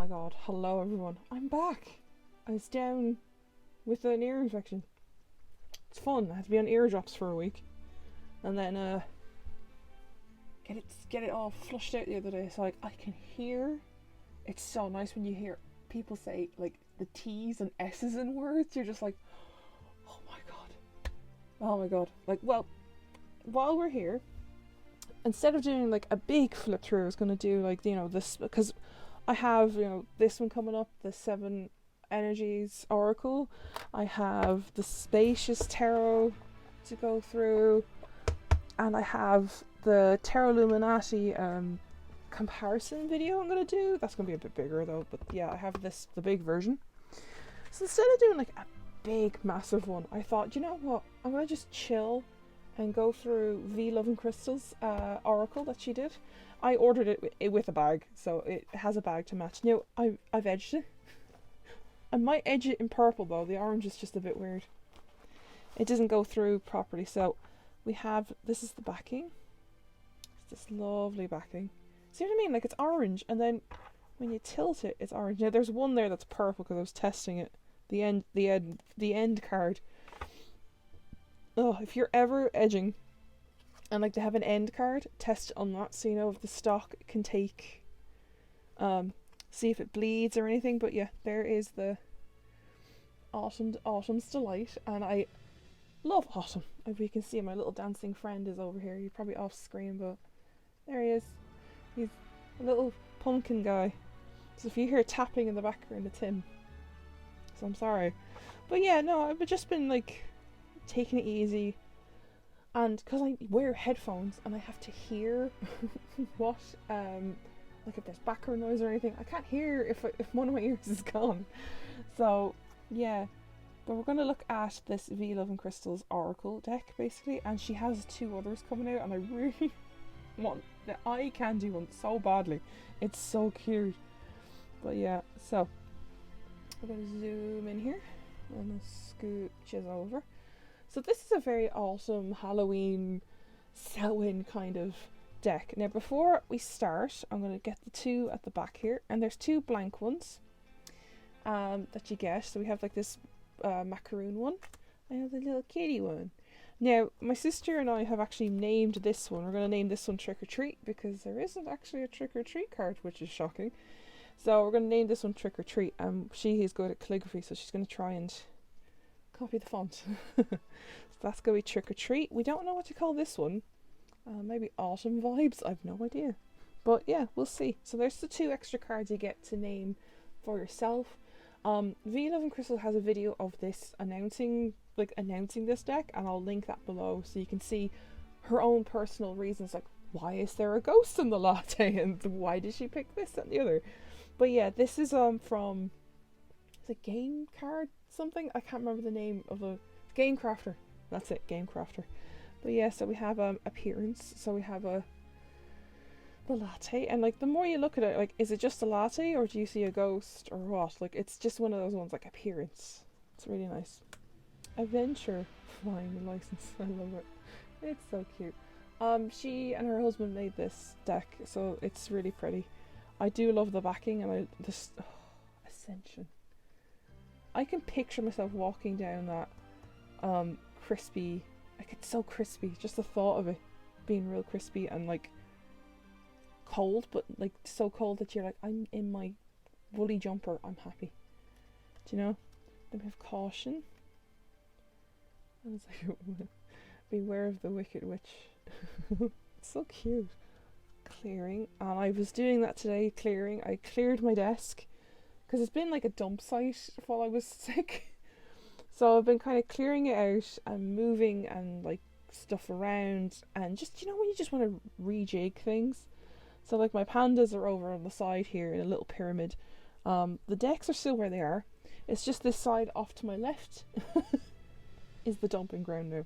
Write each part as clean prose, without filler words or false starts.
my god, hello everyone. I'm back. I was down with an ear infection. It's fun. I had to be on ear drops for a week. And then get it all flushed out the other day. So like I can hear. It's so nice when you hear people say like the T's and S's in words. You're just like, oh my god. Oh my god. Like, well, while we're here, instead of doing like a big flip through, I was gonna do like, this, because I have, this one coming up, the Seven Energies Oracle. I have the Spacious Tarot to go through, and I have the Tarot Illuminati comparison video I'm gonna do. That's gonna be a bit bigger though, but yeah, I have the big version. So instead of doing like a big massive one, I thought, you know what, I'm gonna just chill and go through V Love and Crystal's Oracle that she did. I ordered it with a bag, so it has a bag to match. Now, I've edged it. I might edge it in purple though, the orange is just a bit weird. It doesn't go through properly, so we have, this is the backing. It's this lovely backing. See what I mean? Like, it's orange, and then when you tilt it, it's orange. Now, there's one there that's purple because I was testing it. The end card. Oh, if you're ever edging and like to have an end card, test on that so you know if the stock can take, see if it bleeds or anything. But yeah, there is the Autumn's Delight, and I love Autumn. If you can see, my little dancing friend is over here. You're probably off screen, but there he is. He's a little pumpkin guy. So if you hear tapping in the background, it's him. So I'm sorry. But yeah, no, I've just been like taking it easy, and because I wear headphones and I have to hear what like if there's background noise or anything, I can't hear if one of my ears is gone. So yeah, but we're going to look at this V Love and Crystal's Oracle deck basically, and she has two others coming out, and I really want the eye candy one so badly. It's so cute. But yeah, so I'm going to zoom in here and scooch over. So this is a very awesome Halloween Samhain kind of deck. Now before we start, I'm going to get the two at the back here, and there's two blank ones that you get. So we have like this macaroon one. I have the little kitty one. Now my sister and I have actually named this one. We're going to name this one Trick or Treat because there isn't actually a Trick or Treat card, which is shocking. So we're going to name this one Trick or Treat, and she is good at calligraphy, so she's going to try and copy the font. So that's going to be Trick or Treat. We don't know what to call this one. Maybe Autumn Vibes? I've no idea. But yeah, we'll see. So there's the two extra cards you get to name for yourself. V Love and Crystal has a video of this announcing this deck, and I'll link that below so you can see her own personal reasons, like why is there a ghost in the latte and why did she pick this and the other. But yeah, this is from, is it Game Card something? I can't remember the name of the Game Crafter. That's it, Game Crafter. But yeah, so we have appearance. So we have the latte, and like the more you look at it, like, is it just a latte or do you see a ghost or what? Like, it's just one of those ones, like appearance. It's really nice. Adventure flying license. I love it. It's so cute. She and her husband made this deck, so it's really pretty. I do love the backing, and Ascension. I can picture myself walking down that crispy, like, it's so crispy, just the thought of it being real crispy and like cold, but like so cold that you're like, I'm in my woolly jumper, I'm happy. Do you know? Then we have Caution. And it's like, beware of the Wicked Witch. It's so cute. Clearing, and I was doing that today, clearing. I cleared my desk because it's been like a dump site while I was sick. So I've been kind of clearing it out and moving and like stuff around, and just, you know, when you just want to rejig things. So like my pandas are over on the side here in a little pyramid. The decks are still where they are. It's just this side off to my left is the dumping ground now.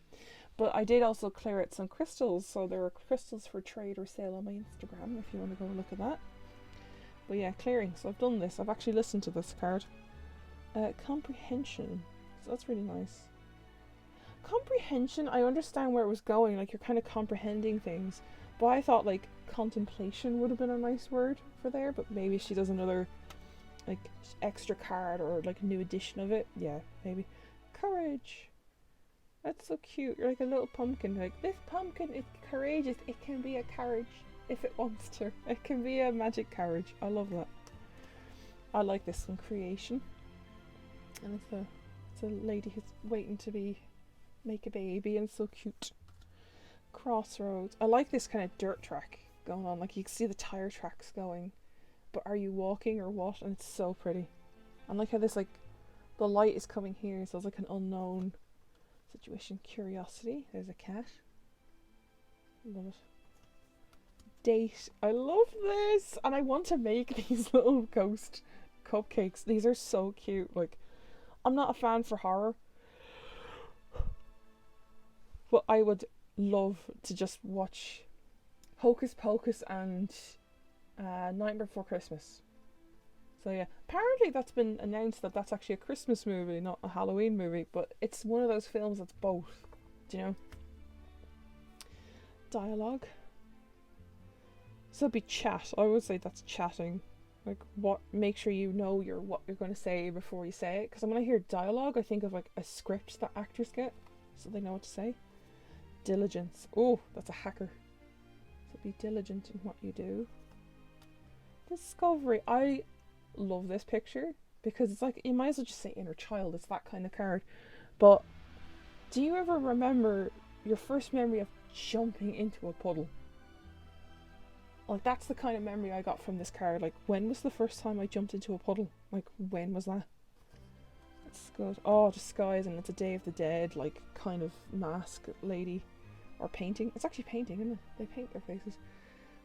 But I did also clear out some crystals, so there are crystals for trade or sale on my Instagram if you want to go look at that. But yeah, clearing. So I've done this. I've actually listened to this card. Comprehension. So that's really nice. Comprehension, I understand where it was going. Like, you're kind of comprehending things. But I thought like contemplation would have been a nice word for there. But maybe she does another like extra card or like a new edition of it. Yeah, maybe. Courage. That's so cute. You're like a little pumpkin. Like, this pumpkin is courageous. It can be a carriage if it wants to. It can be a magic carriage. I love that. I like this one, creation. And it's a lady who's waiting to make a baby, and it's so cute. Crossroads. I like this kind of dirt track going on. Like, you can see the tire tracks going. But are you walking or what? And it's so pretty. I like how this, like, the light is coming here, so it's like an unknown situation. Curiosity. There's a cat. Love it. Date. I love this, and I want to make these little ghost cupcakes. These are so cute. Like, I'm not a fan for horror, but I would love to just watch Hocus Pocus and Nightmare Before Christmas. So yeah, apparently that's been announced that that's actually a Christmas movie, not a Halloween movie, but it's one of those films that's both, do you know? Dialogue. So it'd be chat. I would say that's chatting. Like, make sure you know what you're going to say before you say it. Because when I hear dialogue, I think of like a script that actors get, so they know what to say. Diligence. Oh, that's a hacker. So be diligent in what you do. Discovery. I love this picture because it's like, you might as well just say inner child. It's that kind of card. But do you ever remember your first memory of jumping into a puddle? Like, that's the kind of memory I got from this card. Like, when was the first time I jumped into a puddle? Like, when was that? That's good. Oh, disguise, and it's a Day of the Dead, like, kind of mask lady. Or painting. It's actually painting, isn't it? They paint their faces.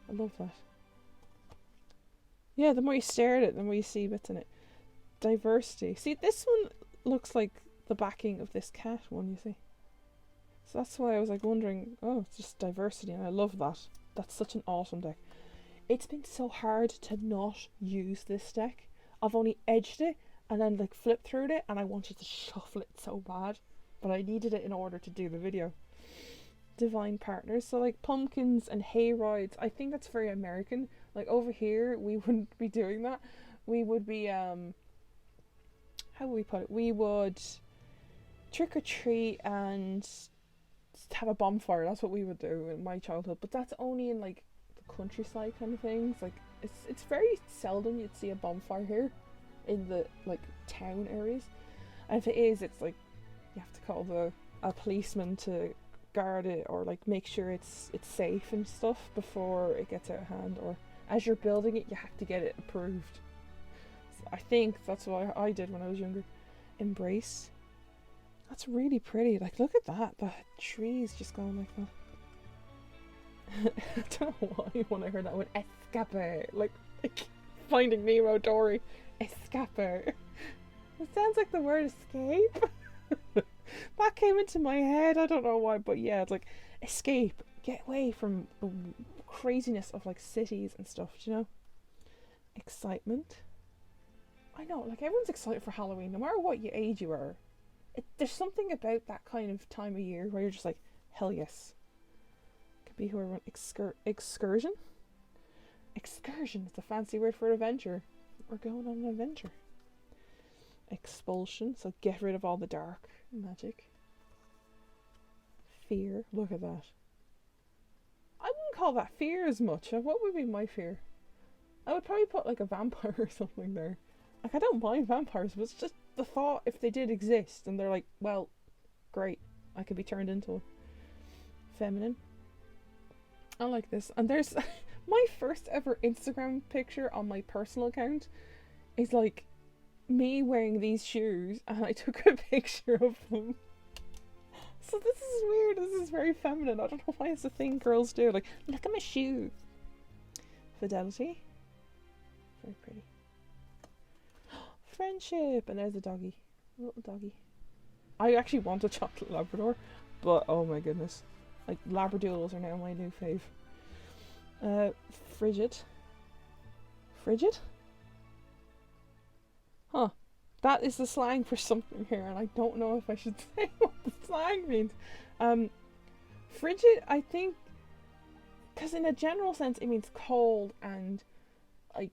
I love that. Yeah, the more you stare at it, the more you see bits in it. Diversity. See, this one looks like the backing of this cat one, you see. So that's why I was like wondering, oh, it's just diversity, and I love that. That's such an awesome deck. It's been so hard to not use this deck. I've only edged it and then like flipped through it, and I wanted to shuffle it so bad, but I needed it in order to do the video. Divine partners. So like pumpkins and hay rides. I think that's very American. Like, over here we wouldn't be doing that. We would be how would we put it? We would trick or treat and have a bonfire. That's what we would do in my childhood. But that's only in like the countryside kind of things. Like, it's very seldom you'd see a bonfire here in the like town areas. And if it is, it's like you have to call a policeman to guard it, or like make sure it's safe and stuff before it gets out of hand, or as you're building it you have to get it approved. So I think that's what I did when I was younger. Embrace. That's really pretty. Like, look at that. The trees just going like that. I don't know why when I heard that one. Escape. Like Finding Nemo, Dory. Escape. It sounds like the word escape. That came into my head. I don't know why, but yeah, it's like escape. Get away from the craziness of like cities and stuff, do you know? Excitement. I know, like, everyone's excited for Halloween, no matter what age you are. There's something about that kind of time of year where you're just like, hell yes. Could be whoever. Excursion? Excursion is a fancy word for adventure. We're going on an adventure. Expulsion, so get rid of all the dark magic. Fear, look at that. I wouldn't call that fear as much. What would be my fear? I would probably put like a vampire or something there. Like, I don't mind vampires, but it's just the thought, if they did exist and they're like, well, great, I could be turned into one. Feminine. I like this. And there's my first ever Instagram picture on my personal account is like me wearing these shoes, and I took a picture of them. So this is weird. This is very feminine. I don't know why it's a thing girls do. Like, look at my shoe. Fidelity. Very pretty. Friendship. And there's a doggy. A little doggy. I actually want a chocolate Labrador, but oh my goodness. Like, Labradoodles are now my new fave. Frigid. Frigid? Huh. That is the slang for something here, and I don't know if I should say what the slang means. Frigid, I think, because in a general sense it means cold and, like,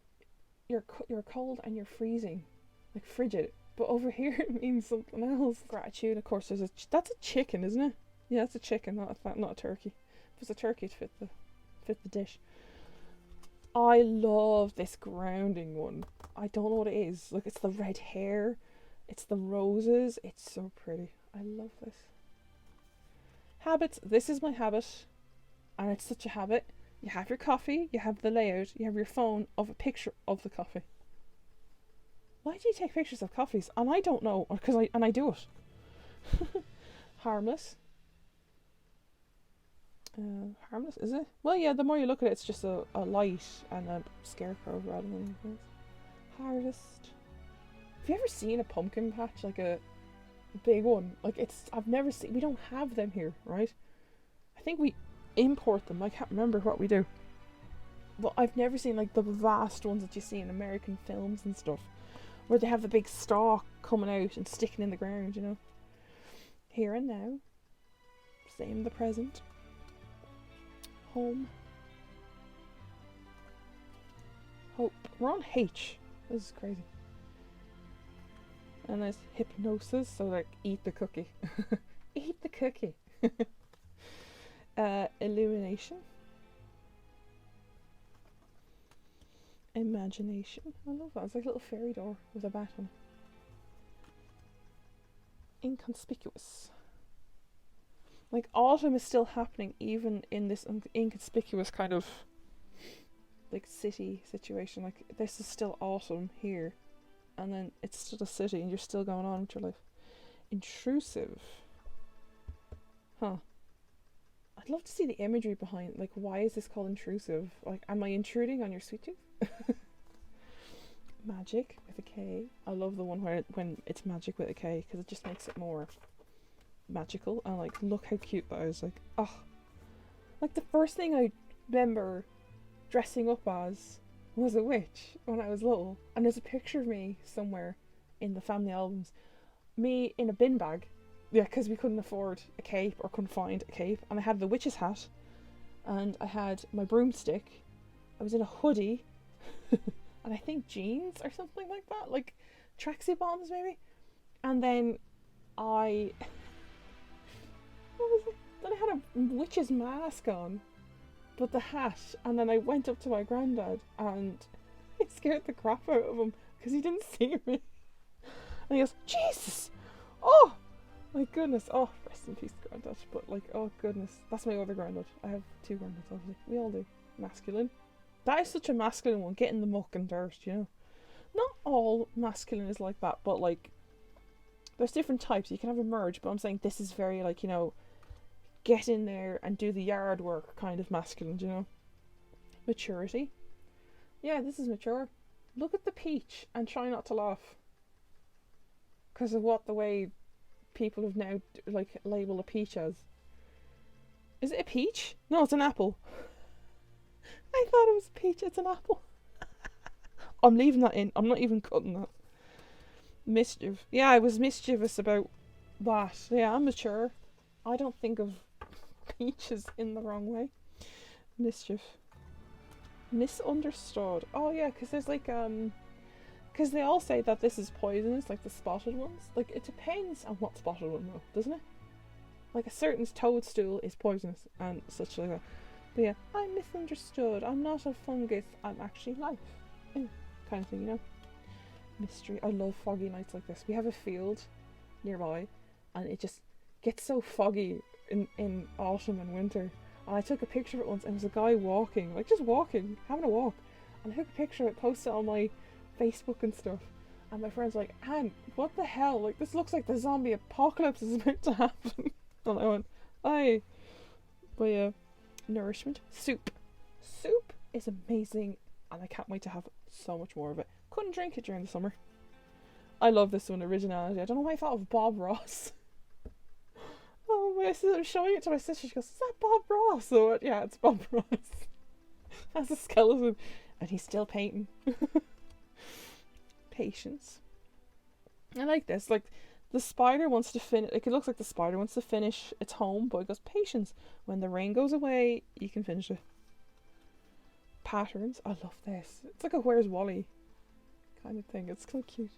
you're cold and you're freezing, like frigid. But over here it means something else. Gratitude, of course. That's a chicken, isn't it? Yeah, that's a chicken, not a turkey. If it's a turkey, it'd fit the dish. I love this grounding one. I don't know what it is. Look, it's the red hair, it's the roses. It's so pretty. I love this. Habits. This is my habit, and it's such a habit. You have your coffee, you have the layout, you have your phone of a picture of the coffee. Why do you take pictures of coffees? And I don't know, because I do it. Harmless. Harmless, is it? Well, yeah, the more you look at it, it's just a light and a scarecrow rather than anything else. Harvest. Have you ever seen a pumpkin patch? Like a big one? Like, I've never seen, we don't have them here, right? I think we import them. I can't remember what we do. But I've never seen like the vast ones that you see in American films and stuff, where they have the big stalk coming out and sticking in the ground, you know. Here and now. Same the present. Home. Hope. We're on H. This is crazy. And there's hypnosis, so like eat the cookie. Eat the cookie. Illumination. Imagination. I love that. It's like a little fairy door with a bat on it. Inconspicuous. Like, autumn is still happening even in this inconspicuous kind of like city situation. Like, this is still autumn here, and then it's still a city and you're still going on with your life. Intrusive. Huh. I'd love to see the imagery behind, like, why is this called intrusive? Like, am I intruding on your sweet tooth? Magic with a K. I love the one when it's magic with a K, because it just makes it more magical. And like, look how cute that is. Like, oh, like the first thing I remember dressing up as was a witch when I was little, and there's a picture of me somewhere in the family albums, me in a bin bag. Yeah, because we couldn't afford a cape or couldn't find a cape, and I had the witch's hat, and I had my broomstick. I was in a hoodie, and I think jeans or something like that, like tracksuit bottoms maybe. And then what was it? Then I had a witch's mask on, but the hat, and then I went up to my granddad, and it scared the crap out of him because he didn't see me. And he goes, "Jesus! Oh! My goodness." Oh, rest in peace, granddad. But like, oh goodness. That's my other granddad. I have two granddads, obviously. We all do. Masculine. That is such a masculine one. Get in the muck and dirt, you know. Not all masculine is like that, but like, there's different types. You can have a merge, but I'm saying this is very like, you know, get in there and do the yard work kind of masculine, you know. Maturity. Yeah, this is mature. Look at the peach and try not to laugh. Because of the way people have now like label a peach as. Is it a peach? No, it's an apple. I thought it was a peach. It's an apple. I'm leaving that in. I'm not even cutting that. Mischief. Yeah, I was mischievous about that. Yeah, I'm mature. I don't think of peaches in the wrong way. Mischief. Misunderstood. Oh yeah, because there's like because they all say that this is poisonous, like the spotted ones. Like, it depends on what spotted one though, doesn't it? Like, a certain toadstool is poisonous and such like that. But yeah, I'm misunderstood. I'm not a fungus. I'm actually life. Kind of thing, you know? Mystery. I love foggy nights like this. We have a field nearby, and it just gets so foggy in autumn and winter. And I took a picture of it once, and it was a guy walking, like just walking, having a walk. And I took a picture of it, posted it on my Facebook and stuff. And my friend's like, "Anne, what the hell? Like, this looks like the zombie apocalypse is about to happen." And I went, "Aye." But yeah, nourishment. Soup. Soup is amazing, and I can't wait to have so much more of it. Couldn't drink it during the summer. I love this one, originality. I don't know why I thought of Bob Ross. Oh, my sister was showing it to my sister. She goes, "Is that Bob Ross?" So yeah, it's Bob Ross. As a skeleton, and he's still painting. Patience. I like this. Like, the spider wants to finish. Like, it looks like the spider wants to finish its home, but it goes, patience. When the rain goes away, you can finish it. Patterns. I love this. It's like a Where's Wally. kind of thing. It's so cute.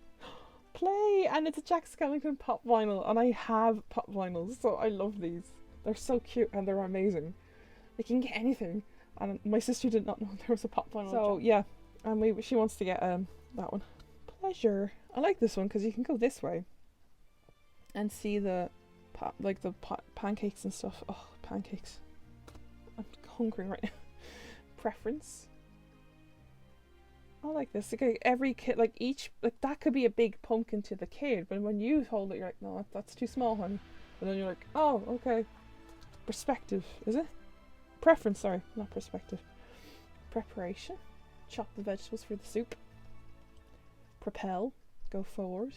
Play! And it's a Jack Skellington pop vinyl, and I have pop vinyls, so I love these. They're so cute and they're amazing. They can get anything. And my sister did not know there was a pop vinyl. So yeah, and she wants to get that one. Pleasure. I like this one because you can go this way and see the pancakes and stuff. Oh, pancakes! I'm hungry right now. Preference. I like this. Okay, every kid, like each, like that could be a big pumpkin to the kid, but when you hold it, you're like, no, that's too small, honey. And then you're like, oh, okay. Perspective, is it? Preference, sorry, not perspective. Preparation. Chop the vegetables for the soup. Propel. Go forward.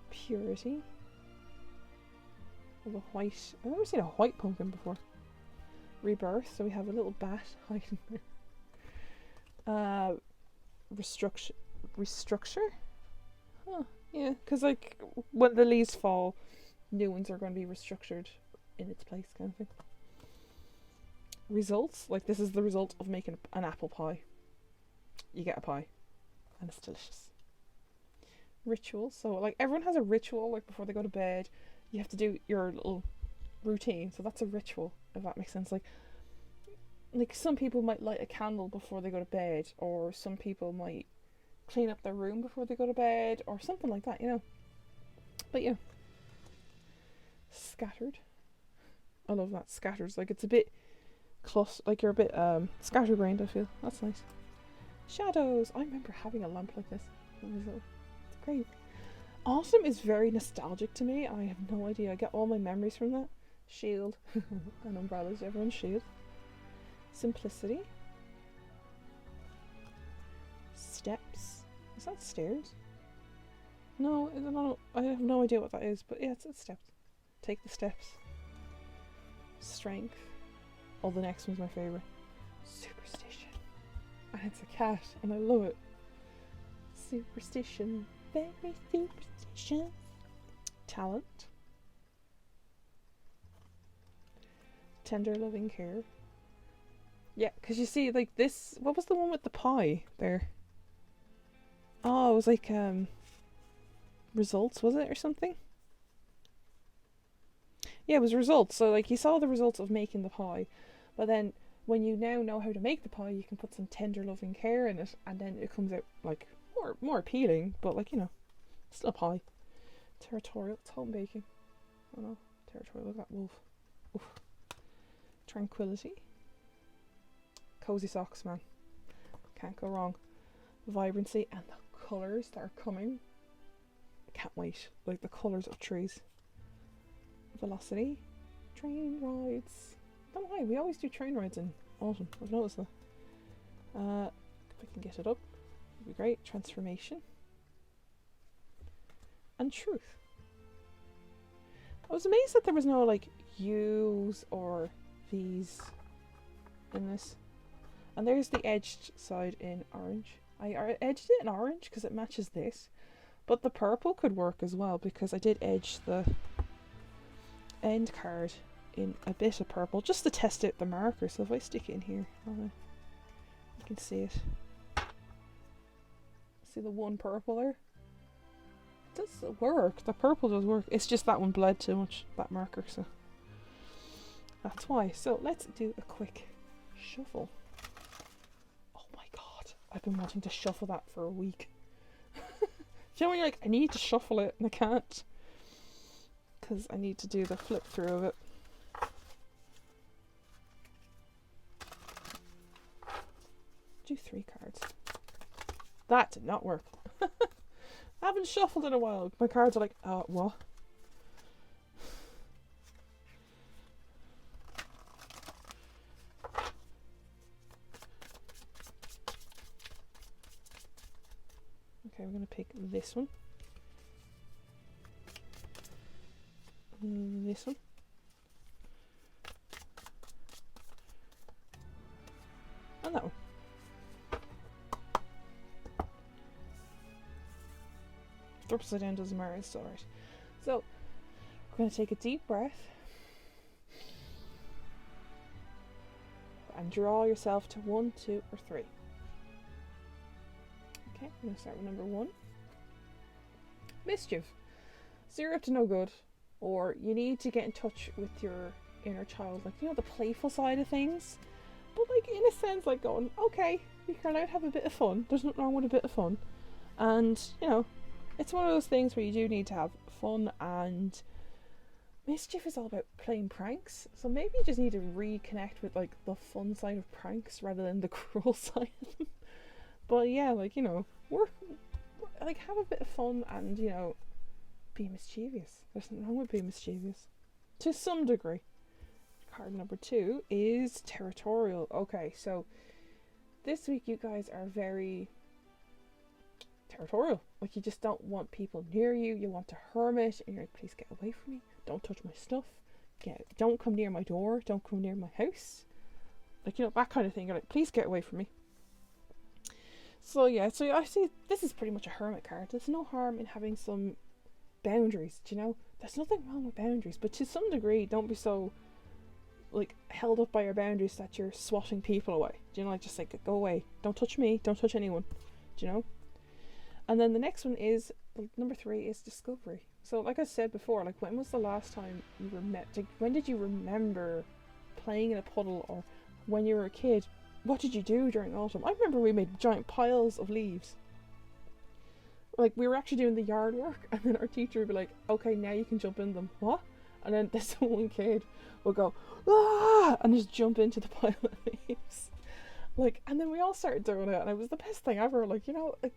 Purity. The white. I've never seen a white pumpkin before. Rebirth. So we have a little bat hiding there. Restructure. Huh. Yeah, because like when the leaves fall, new ones are going to be restructured in its place, kind of thing. Results. Like this is the result of making an apple pie. You get a pie, and it's delicious. Ritual. So like everyone has a ritual. Like before they go to bed, you have to do your little routine. So that's a ritual, if that makes sense. Like some people might light a candle before they go to bed, or some people might clean up their room before they go to bed, or something like that, you know. But yeah. Scattered. I love that. Scattered. Like it's a bit like you're a bit scatterbrained, I feel. That's nice. Shadows. I remember having a lamp like this. It's great. Autumn is very nostalgic to me. I have no idea. I get all my memories from that. Shield. And umbrellas. Everyone's shield. Simplicity. Steps. Is that stairs? No, I don't know. I have no idea what that is, but yeah, it's steps. Take the steps. Strength. Oh, the next one's my favourite. Superstition. And it's a cat, and I love it. Superstition. Very superstitious. Talent. Tender loving care. Yeah, because you see, like this, what was the one with the pie there? Oh, it was like, results, was it, or something? Yeah, it was results. So, like, you saw the results of making the pie, but then when you now know how to make the pie, you can put some tender loving care in it, and then it comes out, like, more appealing, but, like, you know, still a pie. Territorial, it's home baking. Oh no, territorial, look at that wolf. Oof. Tranquility. Cozy socks, man. Can't go wrong. Vibrancy and the colours that are coming. I can't wait. Like the colours of trees. Velocity. Train rides. Don't know why, we always do train rides in autumn. I've noticed that. If I can get it up, it'd be great. Transformation. And truth. I was amazed that there was no like U's or V's in this. And there's the edged side in orange. I edged it in orange because it matches this. But the purple could work as well because I did edge the end card in a bit of purple just to test out the marker. So if I stick it in here, you can see it. See the one purple there? It does work. The purple does work. It's just that one bled too much, that marker, so that's why. So let's do a quick shuffle. I've been wanting to shuffle that for a week. Do you know when you're like, I need to shuffle it and I can't? Because I need to do the flip through of it. Do 3 cards. That did not work. I haven't shuffled in a while. My cards are like, what? Okay, we're going to pick this one. This one. And that one. If they're upside down, doesn't matter, it's alright. So, we're going to take a deep breath. And draw yourself to 1, 2, or 3. Okay, I'm going to start with number 1. Mischief. So you're up to no good, or you need to get in touch with your inner child, like, you know, the playful side of things. But, like, in a sense, like going, okay, you can allowed to have a bit of fun. There's nothing wrong with a bit of fun. And, you know, it's one of those things where you do need to have fun, and mischief is all about playing pranks. So maybe you just need to reconnect with, like, the fun side of pranks rather than the cruel side of them. But yeah, like, you know, like, have a bit of fun and, you know, be mischievous. There's nothing wrong with being mischievous. To some degree. Card number 2 is territorial. Okay, so this week you guys are very territorial. Like, you just don't want people near you. You want to hermit, and you're like, please get away from me. Don't touch my stuff. Don't come near my door. Don't come near my house. Like, you know, that kind of thing. You're like, please get away from me. So yeah, so I see this is pretty much a hermit card. There's no harm in having some boundaries, do you know? There's nothing wrong with boundaries, but to some degree, don't be so, like, held up by your boundaries that you're swatting people away. Do you know, like, just like, go away. Don't touch me. Don't touch anyone. Do you know? And then the next one is, number 3 is discovery. So like I said before, like, when was the last time you when did you remember playing in a puddle, or when you were a kid, what did you do during autumn? I remember we made giant piles of leaves. Like, we were actually doing the yard work, and then our teacher would be like, okay, now you can jump in them. What? And then this one kid would go, ah, and just jump into the pile of leaves. Like, and then we all started doing it, and it was the best thing ever. Like, you know, like,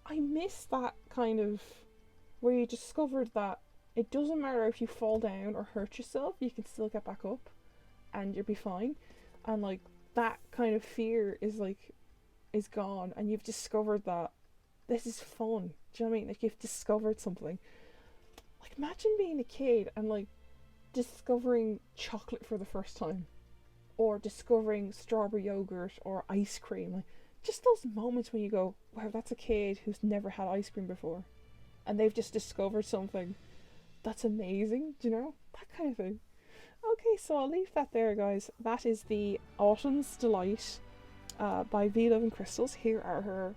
I miss that kind of, where you discovered that it doesn't matter if you fall down or hurt yourself, you can still get back up, and you'll be fine. And, like, that kind of fear is gone, and you've discovered that this is fun. Do you know what I mean? Like, you've discovered something. Like, imagine being a kid and, like, discovering chocolate for the first time, or discovering strawberry yogurt or ice cream. Like, just those moments when you go, wow, that's a kid who's never had ice cream before, and they've just discovered something that's amazing. Do you know? That kind of thing. Okay, so I'll leave that there, guys. That is the Autumn's Delight by V Love and Crystals. Here are her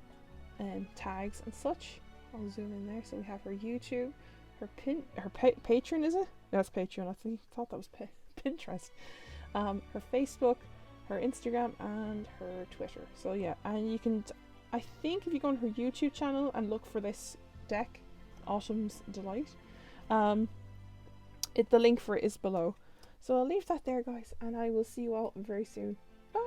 tags and such. I'll zoom in there. So we have her YouTube, her Patreon, is it? That's Patreon. I thought that was Pinterest. Her Facebook, her Instagram, and her Twitter. So yeah, and you can, I think if you go on her YouTube channel and look for this deck, Autumn's Delight, the link for it is below. So I'll leave that there, guys, and I will see you all very soon. Bye!